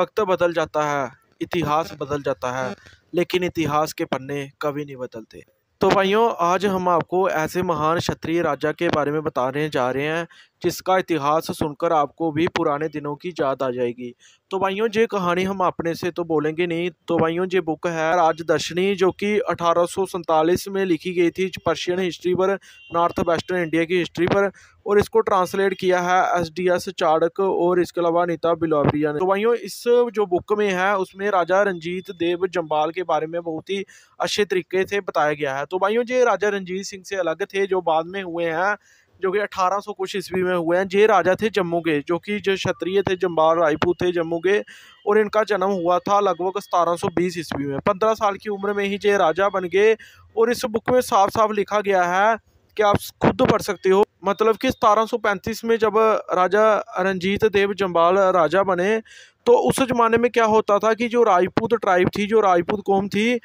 वक्त बदल जाता है, इतिहास बदल जाता है, लेकिन इतिहास के पन्ने कभी नहीं बदलते। तो भाइयों, आज हम आपको ऐसे महान क्षत्रिय राजा के बारे में बताने जा रहे हैं जिसका इतिहास सुनकर आपको भी पुराने दिनों की याद आ जाएगी। तो भाइयों, ये कहानी हम अपने से तो बोलेंगे नहीं। तो भाइयों, ये बुक है राजदर्शनी, जो कि 1847 में लिखी गई थी पर्शियन हिस्ट्री पर, नॉर्थ वेस्टर्न इंडिया की हिस्ट्री पर। और इसको ट्रांसलेट किया है एस चाणक्य और इसके अलावा अनीता बिलोरिया ने। तो भाइयों, इस जो बुक में है उसमें राजा रणजीत देव जम्वाल के बारे में बहुत ही अच्छे तरीके से बताया गया है। तो भाइयों, ये राजा रणजीत सिंह से अलग थे जो बाद में हुए हैं, जो कि 1800 कुछ ईस्वी में हुए हैं। ये राजा थे जम्मू के, जो कि जो क्षत्रिय थे, जम्वाल राजपूत थे जम्मू के। और इनका जन्म हुआ था लगभग 1720 ईस्वी में। 15 साल की उम्र में ही ये राजा बन गए। और इस बुक में साफ साफ लिखा गया है कि आप खुद पढ़ सकते हो, मतलब कि 1735 में जब राजा रणजीत देव जम्वाल राजा बने, तो उस जमाने में क्या होता था कि जो राजपूत ट्राइब थी, जो राजपूत कौम थी,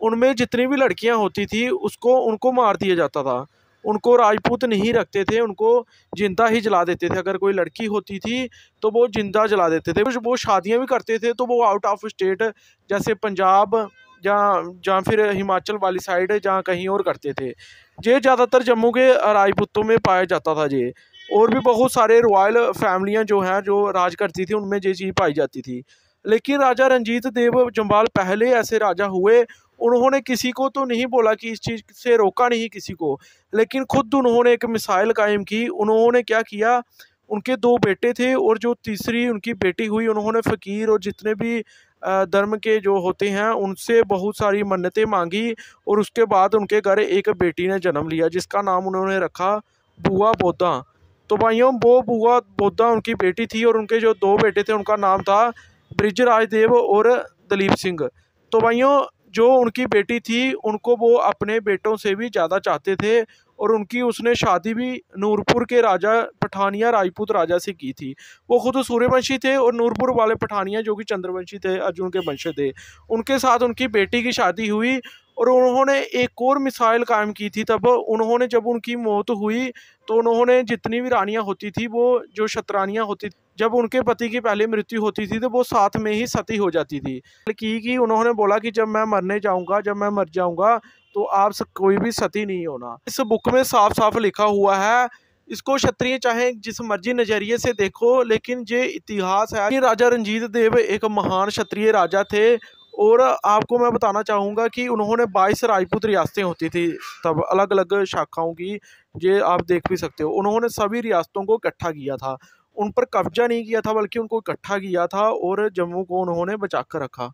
उनमें जितनी भी लड़कियां होती थी उनको मार दिया जाता था। उनको राजपूत नहीं रखते थे, उनको जिंदा ही जला देते थे। अगर कोई लड़की होती थी तो वो जिंदा जला देते थे। वो शादियां भी करते थे तो वो आउट ऑफ स्टेट, जैसे पंजाब जहाँ फिर हिमाचल वाली साइड, जहाँ कहीं और करते थे। ये ज़्यादातर जम्मू के राजपूतों में पाया जाता था ये। और भी बहुत सारे रॉयल फैमिलियाँ जो हैं, जो राज करती थी, उनमें ये चीज़ पाई जाती थी। लेकिन राजा रणजीत देव जम्वाल पहले ऐसे राजा हुए। उन्होंने किसी को तो नहीं बोला कि इस चीज़ से रोका नहीं किसी को, लेकिन खुद उन्होंने एक मिसाइल कायम की। उन्होंने क्या किया, उनके 2 बेटे थे और जो तीसरी उनकी बेटी हुई, उन्होंने फ़कीर और जितने भी धर्म के जो होते हैं उनसे बहुत सारी मन्नतें मांगी। और उसके बाद उनके घर एक बेटी ने जन्म लिया जिसका नाम उन्होंने रखा बुआ बोदा। तो भाइयों, वो बुआ बोदा उनकी बेटी थी और उनके जो 2 बेटे थे उनका नाम था बृजराज देव और दलीप सिंह। तो भाइयों, जो उनकी बेटी थी उनको वो अपने बेटों से भी ज़्यादा चाहते थे। और उनकी उसने शादी भी नूरपुर के राजा पठानिया राजपूत राजा से की थी। वो खुद सूर्यवंशी थे और नूरपुर वाले पठानिया जो कि चंद्रवंशी थे, अर्जुन के वंशज थे, उनके साथ उनकी बेटी की शादी हुई। और उन्होंने एक और मिसाइल कायम की थी। तब उन्होंने, जब उनकी मौत हुई, तो उन्होंने जितनी भी रानियां होती थी, वो जो शतरानियां होती थी, जब उनके पति की पहले मृत्यु होती थी तो वो साथ में ही सती हो जाती थी। कि उन्होंने बोला कि जब मैं मरने जाऊंगा, जब मैं मर जाऊंगा, तो आप कोई भी सती नहीं होना। इस बुक में साफ साफ लिखा हुआ है। इसको क्षत्रिय चाहे जिस मर्जी नजरिए से देखो, लेकिन ये इतिहास है कि राजा रणजीत देव एक महान क्षत्रिय राजा थे। और आपको मैं बताना चाहूँगा कि उन्होंने 22 राजपूत रियासतें होती थी तब, अलग अलग शाखाओं की। ये आप देख भी सकते हो। उन्होंने सभी रियासतों को इकट्ठा किया था, उन पर कब्जा नहीं किया था, बल्कि उनको इकट्ठा किया था और जम्मू को उन्होंने बचा कर रखा।